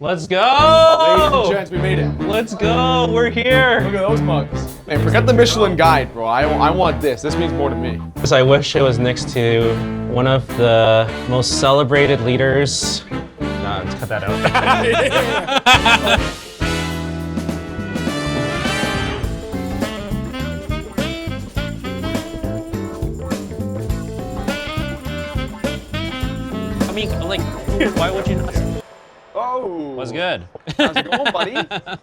Let's go! Ladies and gents, we made it. Let's go, we're here. Look at those mugs. Man, forget the Michelin guide, bro. I want this. This means more to me. I wish it was next to one of the most celebrated leaders. Nah, let's cut that out. I mean, like, why would you not? Oh. What's good? How's it going, buddy?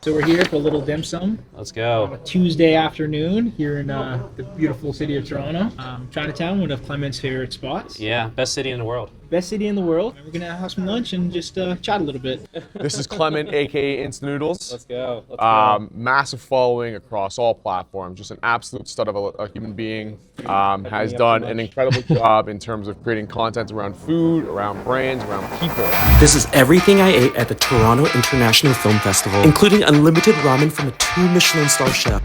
So we're here for a little dim sum. Let's On go. a Tuesday afternoon here in the beautiful city of Toronto. Chinatown, one of Clement's favorite spots. Yeah, best city in the world. Best city in the world. We're gonna have some lunch and just chat a little bit. This is Clement, aka Insta.noodls. Let's go. Let's go. Massive following across all platforms. Just an absolute stud of a human being. Has done an incredible job in terms of creating content around food, around brands, around people. This is everything I ate at the Toronto International Film Festival, including unlimited ramen from a 2 Michelin star chef.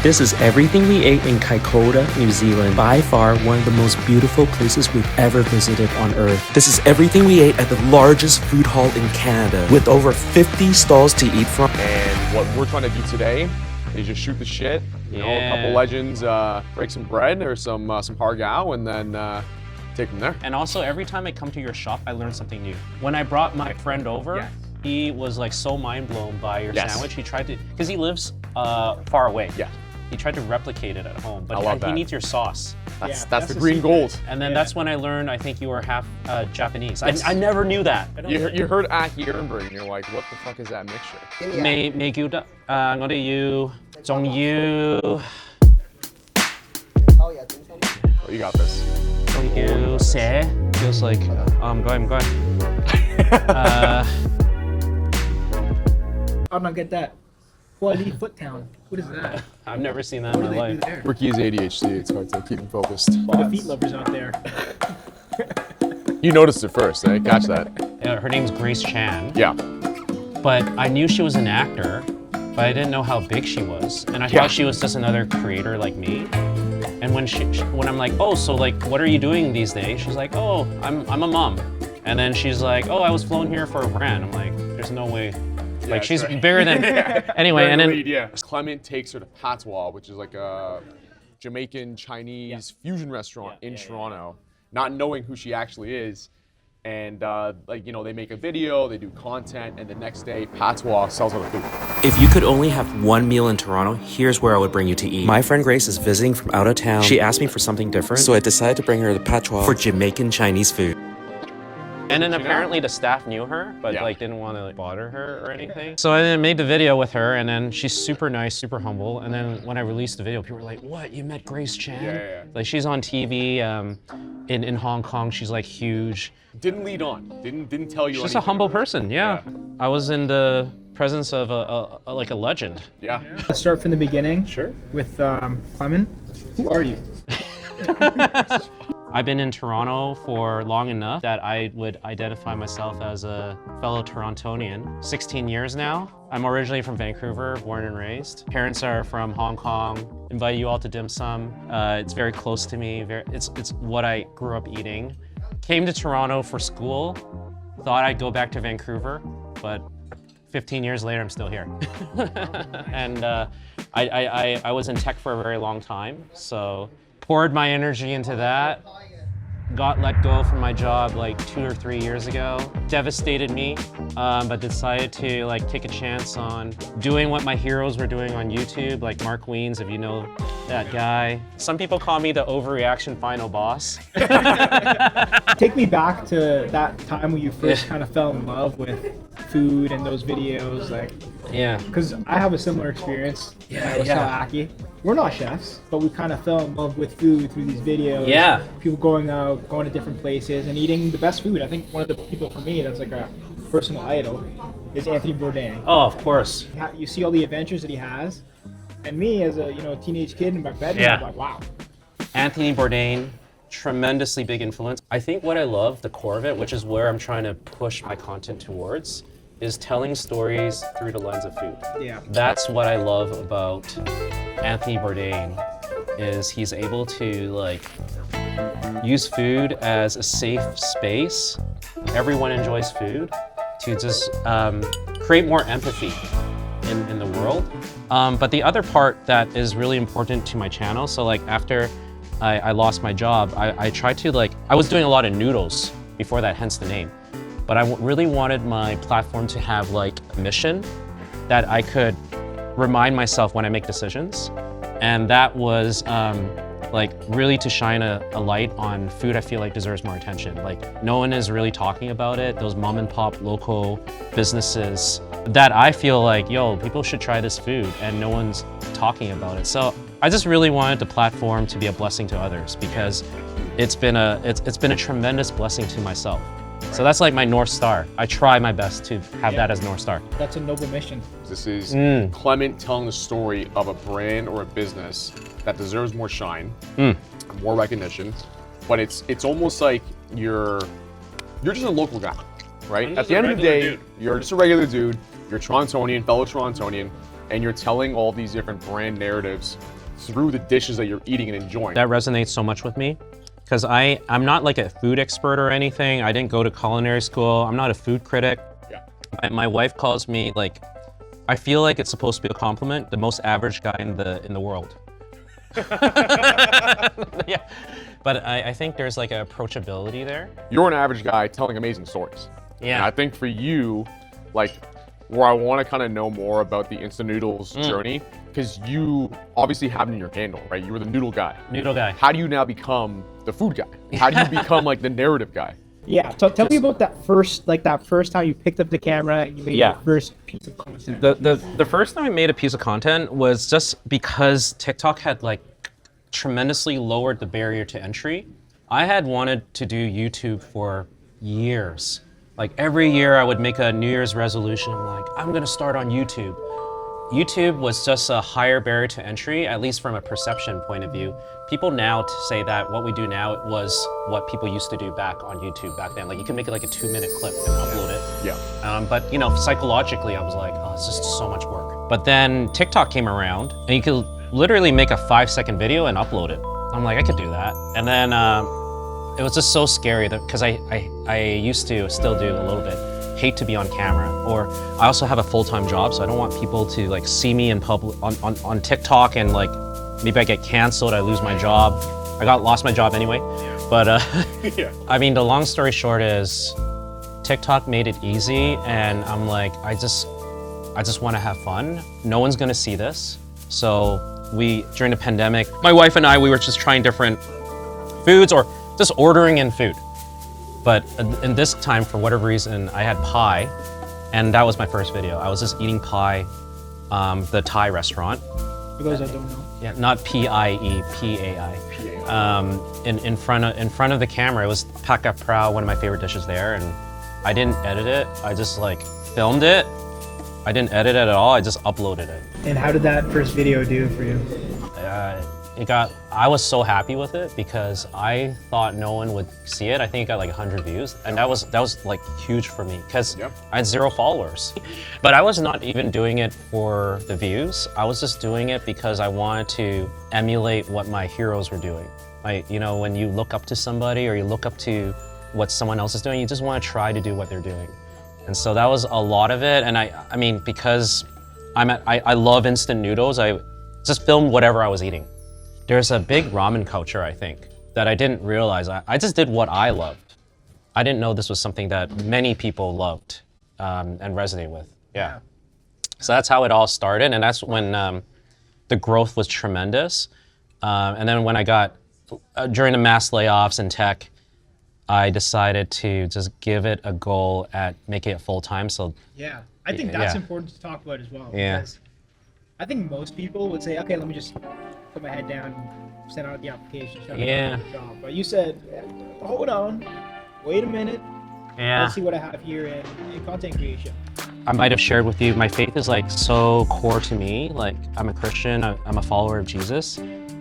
This is everything we ate in KATY, New Zealand, by far one of the most beautiful places we've ever visited on Earth. This is everything we ate at the largest food hall in Canada, with over 50 stalls to eat from. And what we're trying to do today is just shoot the shit, you know, a couple legends, break some bread or some hargao, and then take from there. And also, every time I come to your shop, I learn something new. When I brought my friend over, he was like so mind blown by your sandwich. He tried to, because he lives far away. Yeah. He tried to replicate it at home, but I love he that. needs your sauce. That's the green gold. And then that's when I learned, I think you were half Japanese. I never knew that. You heard akirickyadnan and you're like, what the fuck is that mixture? 未叫得我哋要仲要 Oh, you got this. 要寫 feels like 唔該唔該 I don't get that. Quality Foot Town. What is that? I've never seen that in What do my they do life. there? Ricky is ADHD. It's hard to keep him focused. All the feet lovers out there. You noticed it first, eh? Catch that. Her name's Grace Chan, Yeah. but I knew she was an actor, but I didn't know how big she was, and I Yeah. thought she was just another creator like me. And when I'm like, oh, so like, what are you doing these days? She's like, oh, I'm a mom. And then she's like, oh, I was flown here for a brand. I'm like, there's no way. Like, she's bigger than. Anyway, and then Clement takes her to Patois, which is like a Jamaican Chinese fusion restaurant in Toronto, not knowing who she actually is. And like, you know, they make a video, they do content, and the next day Patois sells out of food. If you could only have one meal in Toronto, here's where I would bring you to eat. My friend Grace is visiting from out of town. She asked me for something different, so I decided to bring her to Patois for Jamaican Chinese food. And then apparently the staff knew her, but like didn't want to like, bother her or anything. So I then made the video with her, and then she's super nice, super humble. And then when I released the video, people were like, "What? You met Grace Chan?" Yeah. Like she's on TV in Hong Kong. She's like huge. Didn't lead on. Didn't tell you. She's just a humble person. Yeah. I was in the presence of a like a legend. Yeah. Let's start from the beginning. Sure. With Clement. Who are you? I've been in Toronto for long enough that I would identify myself as a fellow Torontonian. 16 years now. I'm originally from Vancouver, born and raised. Parents are from Hong Kong. Invite you all to dim sum. It's very close to me. It's what I grew up eating. Came to Toronto for school. Thought I'd go back to Vancouver, but 15 years later, I'm still here. And I was in tech for a very long time, so poured my energy into that. Got let go from my job like 2 or 3 years ago. Devastated me, but decided to like take a chance on doing what my heroes were doing on YouTube, like Mark Wiens, if you know that guy. Some people call me the overreaction final boss. Take me back to that time when you first kind of fell in love with food and those videos, like. Yeah. Because I have a similar experience. With Aki. We're not chefs, but we kind of fell in love with food through these videos. Yeah. People going out, going to different places, and eating the best food. I think one of the people for me that's like a personal idol is Anthony Bourdain. Oh, of course. You see all the adventures that he has, and me as a teenage kid in my bedroom, I'm like, wow. Anthony Bourdain, tremendously big influence. I think what I love, the core of it, which is where I'm trying to push my content towards, is telling stories through the lens of food. Yeah. That's what I love about Anthony Bourdain, is he's able to like use food as a safe space. Everyone enjoys food, to just create more empathy in the world. But the other part that is really important to my channel, so like after I lost my job, I tried to I was doing a lot of noodles before that, hence the name. But I really wanted my platform to have like a mission that I could remind myself when I make decisions. And that was like really to shine a light on food I feel like deserves more attention. Like no one is really talking about it. Those mom and pop local businesses that I feel like, yo, people should try this food and no one's talking about it. So I just really wanted the platform to be a blessing to others because it's been a tremendous blessing to myself. So that's like my North Star. I try my best to have that as North Star. That's a noble mission. This is Clement telling the story of a brand or a business that deserves more shine, more recognition, but it's almost like you're just a local guy, right? At the end of the day, you're just a regular dude. You're Torontonian, fellow Torontonian, and you're telling all these different brand narratives through the dishes that you're eating and enjoying. That resonates so much with me. Because I'm not like a food expert or anything. I didn't go to culinary school. I'm not a food critic. Yeah. My wife calls me like, I feel like it's supposed to be a compliment, the most average guy in the world. Yeah, but I think there's like an approachability there. You're an average guy telling amazing stories. Yeah. And I think for you, like, where I want to kind of know more about the instant noodles journey, because you obviously have it in your handle, right? You were the noodle guy. Noodle guy. How do you now become the food guy? How do you become like the narrative guy? Yeah, so tell me about that first time you picked up the camera and you made your first piece of content. The first time I made a piece of content was just because TikTok had like tremendously lowered the barrier to entry. I had wanted to do YouTube for years. Like every year I would make a New Year's resolution, like I'm gonna start on YouTube. YouTube was just a higher barrier to entry, at least from a perception point of view. People now say that what we do now was what people used to do back on YouTube back then. Like you can make it like a 2-minute clip and upload it. Yeah. But you know, psychologically, I was like, oh, it's just so much work. But then TikTok came around and you could literally make a 5-second video and upload it. I'm like, I could do that. And then it was just so scary because I used to still do a little bit. Hate to be on camera, or I also have a full-time job, so I don't want people to like see me in public on TikTok and like maybe I get canceled, I lose my job. Lost my job anyway, but Yeah. I mean, the long story short is TikTok made it easy, and I'm like, I just want to have fun. No one's gonna see this, so during the pandemic, my wife and I, we were just trying different foods or just ordering in food. But in this time, for whatever reason, I had pie, and that was my first video. I was just eating pie, the Thai restaurant. For those that don't know. Yeah, not P-I-E, P-A-I. In front of the camera, it was Paka Prao, one of my favorite dishes there, and I didn't edit it. I just like filmed it. I didn't edit it at all. I just uploaded it. And how did that first video do for you? I was so happy with it because I thought no one would see it. I think it got like 100 views, and that was like huge for me because I had 0 followers. But I was not even doing it for the views. I was just doing it because I wanted to emulate what my heroes were doing. Like, you know, when you look up to somebody or you look up to what someone else is doing, you just want to try to do what they're doing. And so that was a lot of it. And I mean, because I love instant noodles, I just filmed whatever I was eating. There's a big ramen culture, I think, that I didn't realize. I just did what I loved. I didn't know this was something that many people loved and resonated with. Yeah. So that's how it all started, and that's when the growth was tremendous. And then when I got, during the mass layoffs in tech, I decided to just give it a goal at making it full-time. So yeah, I think that's important to talk about as well. Yeah. Because I think most people would say, okay, let me just put my head down, send out the application, shut down the job. But you said, hold on, wait a minute. Yeah. Let's see what I have here in content creation. I might have shared with you, my faith is like so core to me. Like I'm a Christian, I'm a follower of Jesus.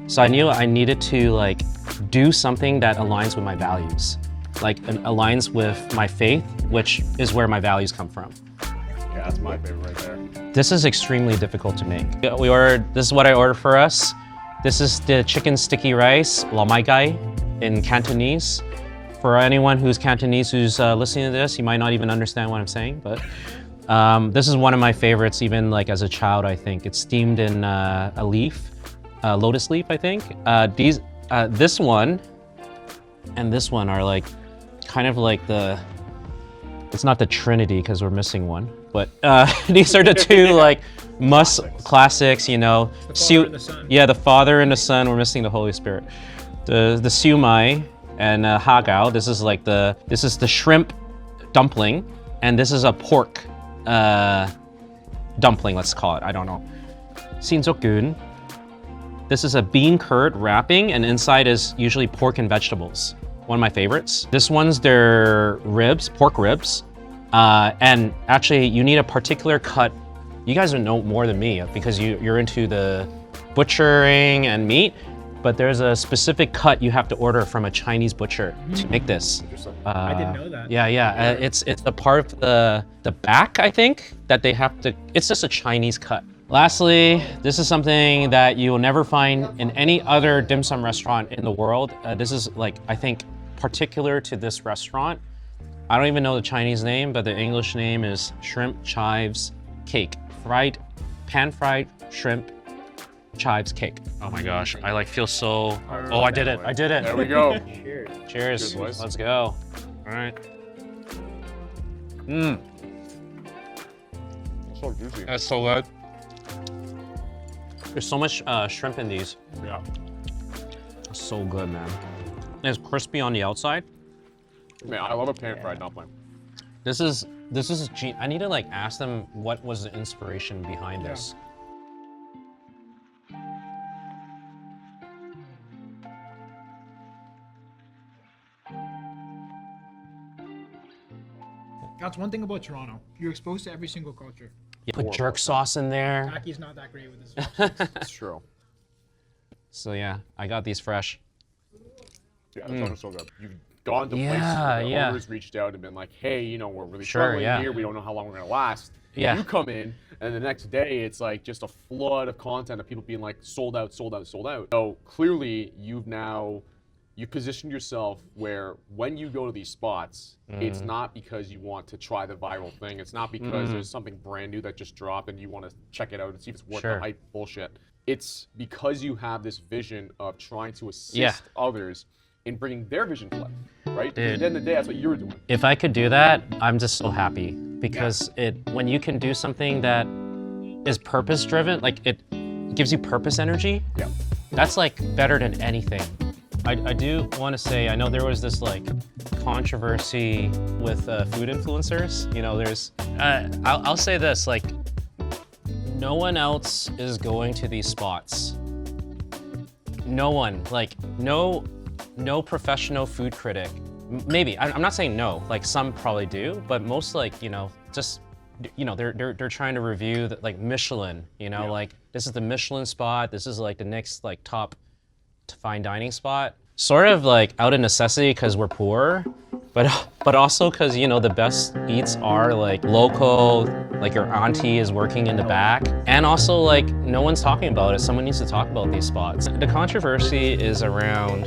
So I knew I needed to like do something that aligns with my values. Like aligns with my faith, which is where my values come from. Yeah, that's my favorite right there. This is extremely difficult to make. This is what I ordered for us. This is the chicken sticky rice, lo mai gai, in Cantonese. For anyone who's Cantonese who's listening to this, you might not even understand what I'm saying, but This is one of my favorites, even like as a child, I think. It's steamed in a leaf, lotus leaf, I think. This one and this one are like, kind of like it's not the Trinity because we're missing one, but these are the two like classics, you know. The Father and the Son. Yeah, the Father and the Son. We're missing the Holy Spirit. The siu mai and hagao. This is the shrimp dumpling, and this is a pork dumpling. Let's call it. I don't know. Sinzokgun. This is a bean curd wrapping, and inside is usually pork and vegetables. One of my favorites. This one's their ribs, pork ribs. And actually you need a particular cut. You guys would know more than me because you're into the butchering and meat, but there's a specific cut you have to order from a Chinese butcher to make this. I didn't know that. Yeah. It's the part of the back, I think, that they have to, it's just a Chinese cut. Lastly, this is something that you will never find in any other dim sum restaurant in the world. This is like, I think, particular to this restaurant. I don't even know the Chinese name, but the English name is shrimp chives cake. Pan-fried shrimp chives cake. Oh my gosh, I like feel so, oh, I did it. There we go. Cheers. Cheers, boys. let's go. All right. So juicy. That's so good. There's so much shrimp in these. Yeah. So good, man. It's crispy on the outside. Man, I love a pan-fried dumpling. This is I need to like ask them what was the inspiration behind this. That's one thing about Toronto. You're exposed to every single culture. You put jerk sauce in there. KATY's not that great with this. It's true. So yeah, I got these fresh. Yeah, it's almost so good. You've gone to places Yeah, where the yeah. owners reached out and been like, hey, you know, we're really Sure, struggling yeah. here. We don't know how long we're going to last. Yeah. You come in, and the next day, it's like just a flood of content of people being like, sold out, sold out, sold out. So clearly, you've positioned yourself where when you go to these spots, it's not because you want to try the viral thing. It's not because there's something brand new that just dropped and you want to check it out and see if it's worth Sure. the hype bullshit. It's because you have this vision of trying to assist others in bringing their vision to life, right? Dude. At the end of the day, that's what you're doing. If I could do that, I'm just so happy because when you can do something that is purpose driven, like it gives you purpose energy, Yeah. that's like better than anything. I do want to say, I know there was this like controversy with food influencers. You know, there's, I'll say this, like, no one else is going to these spots. No one, like, no professional food critic. Maybe, I'm not saying no, like some probably do, but most like, you know, just, you know, they're trying to review the, like Michelin, you know, like this is the Michelin spot, this is like the next like top fine dining spot. Sort of like out of necessity because we're poor, but also because, you know, the best eats are like local, like your auntie is working in the back, and also like no one's talking about it. Someone needs to talk about these spots. The controversy is around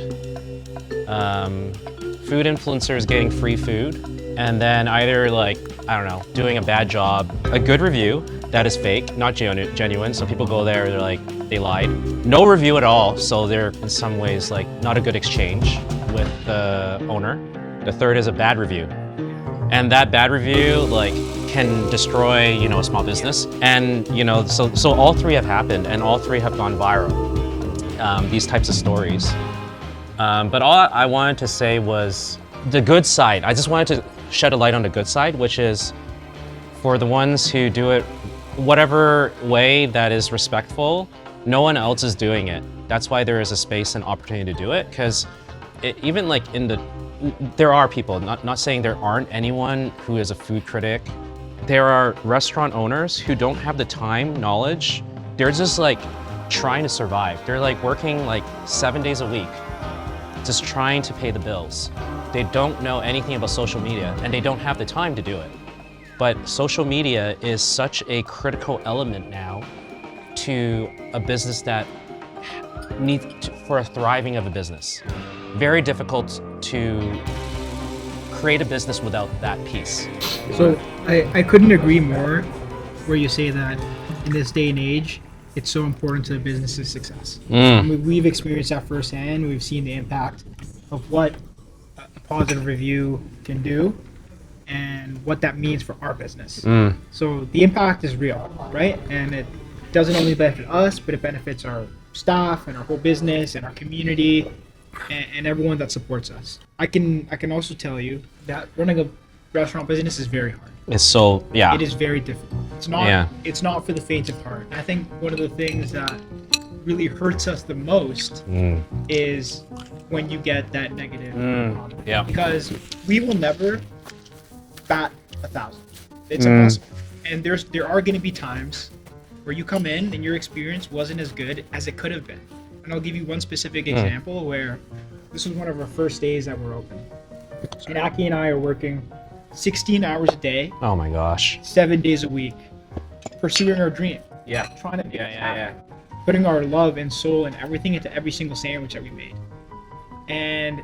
food influencers getting free food and then either like, I don't know, doing a bad job, a good review that is fake, not genuine. So people go there, they're like, they lied. No review at all, so they're in some ways like not a good exchange with the owner. The third is a bad review. And that bad review like can destroy, you know, a small business. And, you know, so all three have happened and all three have gone viral, these types of stories. But all I wanted to say was the good side. I just wanted to shed a light on the good side, which is for the ones who do it whatever way that is respectful, no one else is doing it. That's why there is a space and opportunity to do it, because even like there are people, not saying there aren't anyone who is a food critic. There are restaurant owners who don't have the time, knowledge. They're just like trying to survive. They're like working like 7 days a week, just trying to pay the bills. They don't know anything about social media and they don't have the time to do it. But social media is such a critical element now to a business that needs for a thriving of a business. Very difficult to create a business without that piece. So I couldn't agree more where you say that in this day and age, it's so important to the business's success. I mean, we've experienced that firsthand. We've seen the impact of what a positive review can do and what that means for our business. So the impact is real, right? And it doesn't only benefit us, but it benefits our staff and our whole business and our community and everyone that supports us. I can also tell you that running a restaurant business is very hard. It's so, yeah. It is very difficult. It's not for the faint of heart. I think one of the things that really hurts us the most is when you get that negative comment. Yeah. Because we will never bat 1,000. It's impossible. And there are going to be times where you come in and your experience wasn't as good as it could have been. And I'll give you one specific example where this was one of our first days that were open. And Aki and I are working 16 hours a day. Oh my gosh. 7 days a week, pursuing our dream. Yeah. Trying to make it happen. Putting our love and soul and everything into every single sandwich that we made. And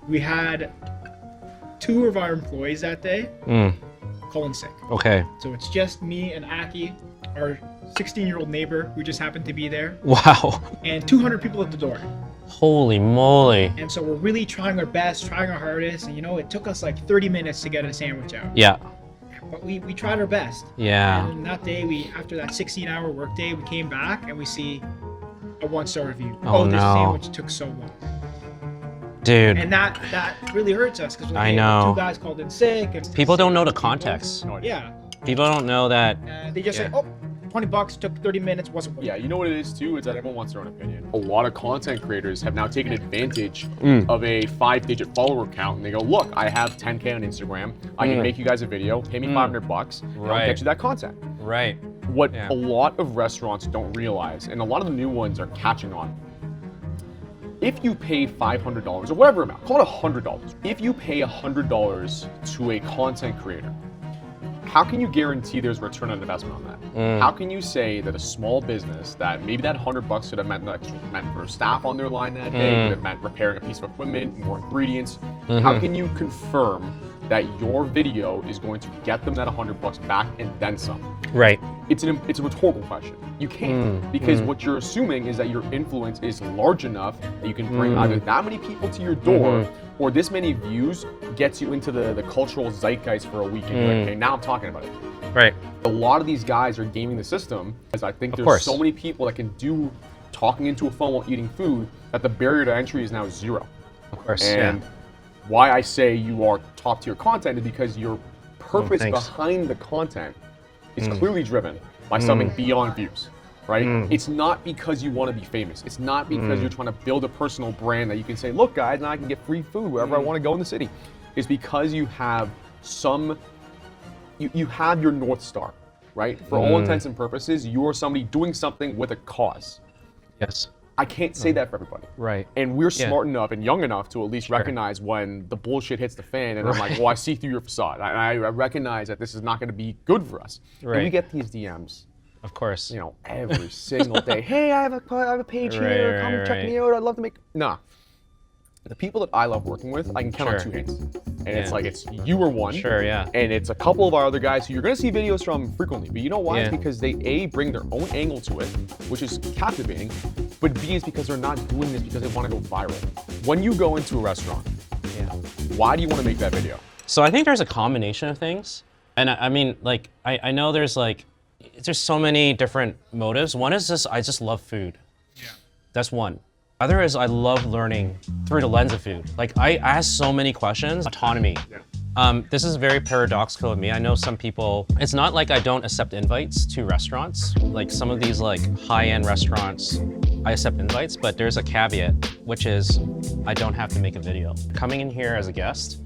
we had 2 of our employees that day calling sick. Okay. So it's just me and Aki, our 16-year-old neighbor who just happened to be there, Wow. and 200 people at the door. Holy moly. And so we're really trying our best, trying our hardest, and it took us like 30 minutes to get a sandwich out. Yeah. But we tried our best. Yeah. And that day, after that 16-hour workday, we came back and we see a 1-star review. Oh, This no. sandwich took so long. Dude. And that really hurts us because I know. 2 guys called in sick. And People don't know the context. Yeah. People don't know that. They just say, $20, took 30 minutes, wasn't worth it. Yeah, you know what it is too? Is that everyone wants their own opinion. A lot of content creators have now taken advantage of a 5-digit follower count, and they go, look, I have 10K on Instagram. I can make you guys a video, pay me $500, and I'll get you that content. Right. What a lot of restaurants don't realize, and a lot of the new ones are catching on. If you pay $500 or whatever amount, call it $100. If you pay $100 to a content creator, how can you guarantee there's return on investment on that? How can you say that a small business that maybe that $100 could have meant for staff on their line that day, could have meant repairing a piece of equipment, more ingredients? How can you confirm that your video is going to get them that $100 back and then some? Right. It's a rhetorical question. You can't, because what you're assuming is that your influence is large enough that you can bring either that many people to your door or this many views gets you into the cultural zeitgeist for a week and you're like, okay, now I'm talking about it. Right. A lot of these guys are gaming the system, as I think there's so many people that can do talking into a phone while eating food that the barrier to entry is now 0. Of course. And why I say you are top tier content is because your purpose behind the content is clearly driven by something beyond views, right? It's not because you want to be famous. It's not because you're trying to build a personal brand that you can say, look guys, now I can get free food wherever I want to go in the city. It's because you have you have your North Star, right? For all intents and purposes, you are somebody doing something with a cause. Yes. I can't say that for everybody. Right. And we're smart enough and young enough to at least recognize when the bullshit hits the fan and I'm like, well, I see through your facade. I recognize that this is not going to be good for us. Right. And we get these DMs, Of course. every single day. Hey, I have a page here. Come check me out. I'd love to make. Nah. The people that I love working with, I can count on 2 hands. And it's like, it's you or one. Sure, yeah. And it's a couple of our other guys who you're gonna see videos from frequently. But you know why? It's because they A, bring their own angle to it, which is captivating. But B, is because they're not doing this because they wanna go viral. When you go into a restaurant, why do you wanna make that video? So I think there's a combination of things. And I mean, like, I know there's so many different motives. One is just, I just love food. Yeah. That's one. Other is I love learning through the lens of food. Like I ask so many questions. Autonomy. Yeah. This is very paradoxical of me. I know some people, it's not like I don't accept invites to restaurants. Like some of these high-end restaurants, I accept invites, but there's a caveat, which is I don't have to make a video. Coming in here as a guest,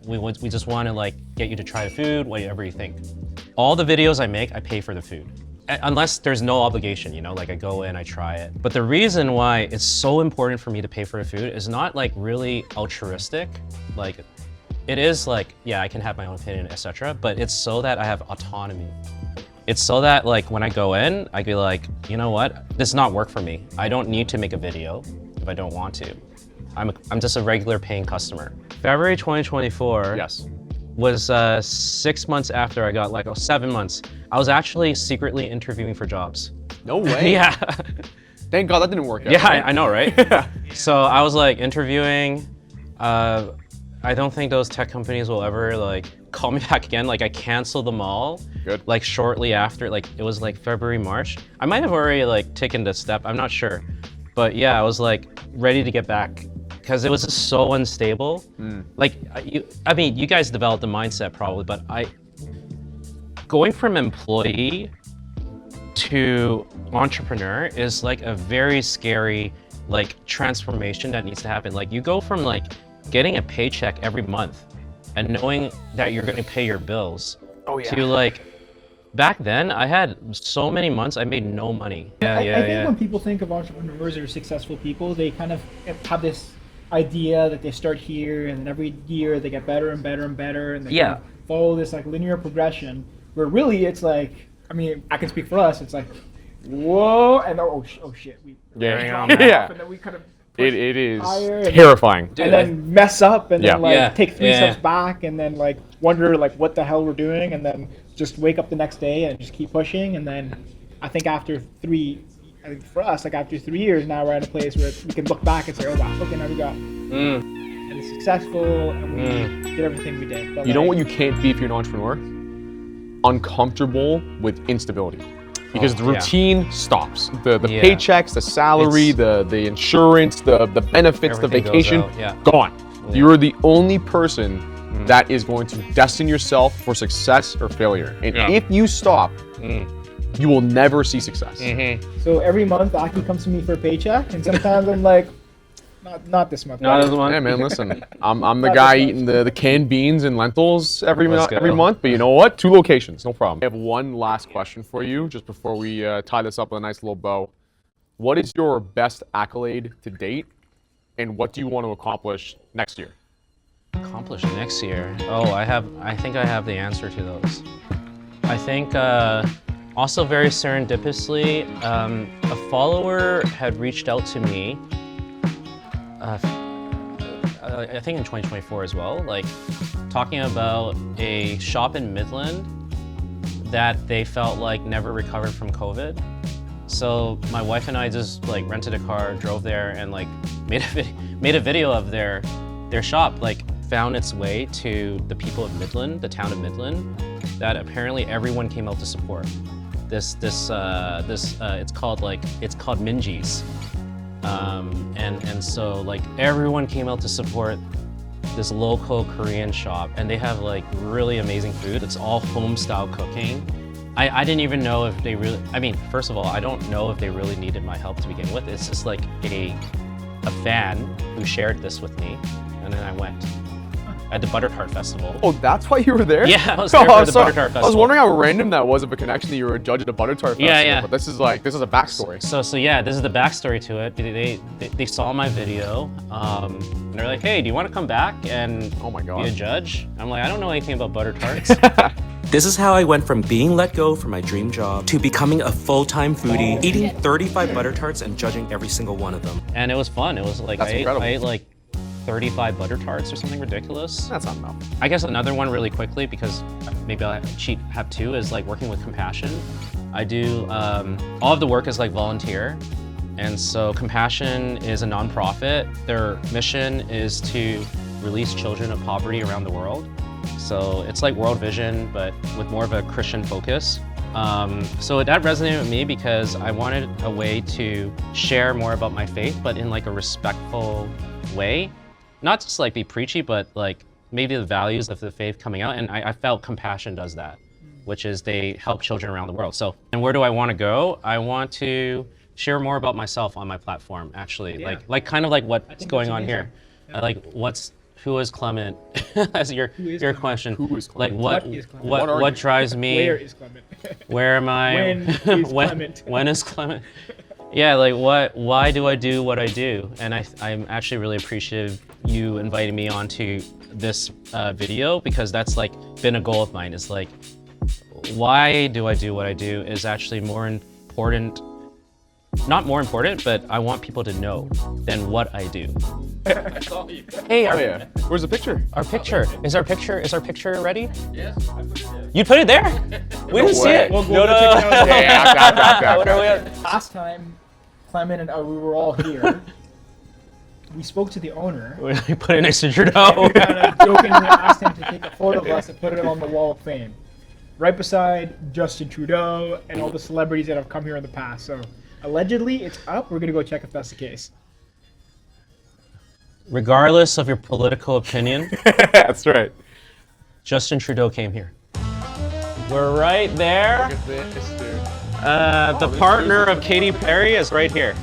we just want to get you to try the food, whatever you think. All the videos I make, I pay for the food. Unless there's no obligation, I go in, I try it. But the reason why it's so important for me to pay for the food is not really altruistic. It is yeah, I can have my own opinion, etc. But it's so that I have autonomy. It's so that when I go in, I be like, you know what? This does not work for me. I don't need to make a video if I don't want to. I'm just a regular paying customer. February 2024 Yes. was 6 months after I got let go, 7 months. I was actually secretly interviewing for jobs. No way. Yeah. Thank God that didn't work out. Yeah, I know, right? So I was like interviewing. I don't think those tech companies will ever like call me back again. Like I canceled them all. Good. Like shortly after, like it was like February, March. I might have already like taken the step. I'm not sure, but yeah, I was like ready to get back because it was just so unstable. Like I mean, you guys developed the mindset probably, but going from employee to entrepreneur is like a very scary like transformation that needs to happen. Like you go from like getting a paycheck every month and knowing that you're going to pay your bills to like back then I had so many months I made no money. I think when people think of entrepreneurs or successful people, they kind of have this idea that they start here and then every year they get better and better and better and they kind of follow this like linear progression where really it's like, I mean, I can speak for us, it's like, whoa, and oh shit, we Yeah. and then we kind of It is higher terrifying. and then mess up and then like Yeah. take three Yeah. steps back and then like wonder like what the hell we're doing and then just wake up the next day and just keep pushing. And then I think for us, like after 3 years now we're at a place where we can look back and say, oh wow, okay, now we got and it's successful and we did everything we did. But You know what you can't be if you're an entrepreneur? Uncomfortable with instability. Because the routine stops. The paychecks, the salary, the insurance, the benefits, the Everything goes vacation, out, gone. You're the only person that is going to destine yourself for success or failure. And if you stop, you will never see success. So every month Aki comes to me for a paycheck and sometimes I'm like, not this month. No, this one. Yeah, man, listen. I'm the guy eating the canned beans and lentils every go. month, but you know what? 2 locations, no problem. I have one last question for you, just before we tie this up with a nice little bow. What is your best accolade to date, and what do you want to accomplish next year? Accomplish next year. Oh, I think I have the answer to those. I think also very serendipitously, a follower had reached out to me. I think in 2024 as well, like talking about a shop in Midland that they felt like never recovered from COVID. So my wife and I just like rented a car, drove there, and like made a video of their shop. Like found its way to the people of Midland, the town of Midland, that apparently everyone came out to support. It's called Minji's. And so like everyone came out to support this local Korean shop, and they have like really amazing food. It's all home style cooking. I didn't even know if they really, I mean, first of all, I don't know if they really needed my help to begin with. It's just like a fan who shared this with me, and then I went at the Butter Tart Festival. Oh, that's why you were there? Yeah, I was there for the Butter Tart Festival. I was wondering how random that was of a connection that you were a judge at a Butter Tart Festival. Yeah. But this is a backstory. So yeah, this is the backstory to it. They saw my video, and they're like, hey, do you want to come back and Oh my God. be a judge? I'm like, I don't know anything about butter tarts. This is how I went from being let go from my dream job to becoming a full-time foodie, eating 35 butter tarts and judging every single one of them. And it was fun. It was like, That's incredible. I ate like 35 butter tarts or something ridiculous. That's not enough. I guess another one really quickly, because maybe I'll have 2, is like working with Compassion. I do, all of the work is like volunteer. And so Compassion is a nonprofit. Their mission is to release children of poverty around the world. So it's like World Vision, but with more of a Christian focus. So that resonated with me because I wanted a way to share more about my faith, but in like a respectful way. Not just like be preachy, but like maybe the values of the faith coming out. And I felt Compassion does that, which is they help children around the world. So, and where do I want to go? I want to share more about myself on my platform, actually. Yeah. Like kind of like what's going on amazing. here. Like who is Clement? As your question. Who is Like Clement? What is Clement? What are what you? drives me? Where is Clement? Where am I? When is Clement? When is Clement? Yeah, like why do I do what I do? And I'm actually really appreciative you inviting me onto this video, because that's like been a goal of mine. Is like, why do I do what I do is actually more important, not more important, but I want people to know than what I do. Hey, Oh yeah. Where's the picture? our picture. Is our picture ready? Yes, I put it there. You put it there? We didn't see way. it. We'll No. Yeah, What are we at? Last time, Clement and we were all here. We spoke to the owner. We put it next to Trudeau. Kind of jokingly asked him to take a photo of us and put it on the wall of fame, right beside Justin Trudeau and all the celebrities that have come here in the past. So allegedly, it's up. We're gonna go check if that's the case. Regardless of your political opinion, That's right. Justin Trudeau came here. We're right there. Look at this, dude. The partner of Katy Perry is right here.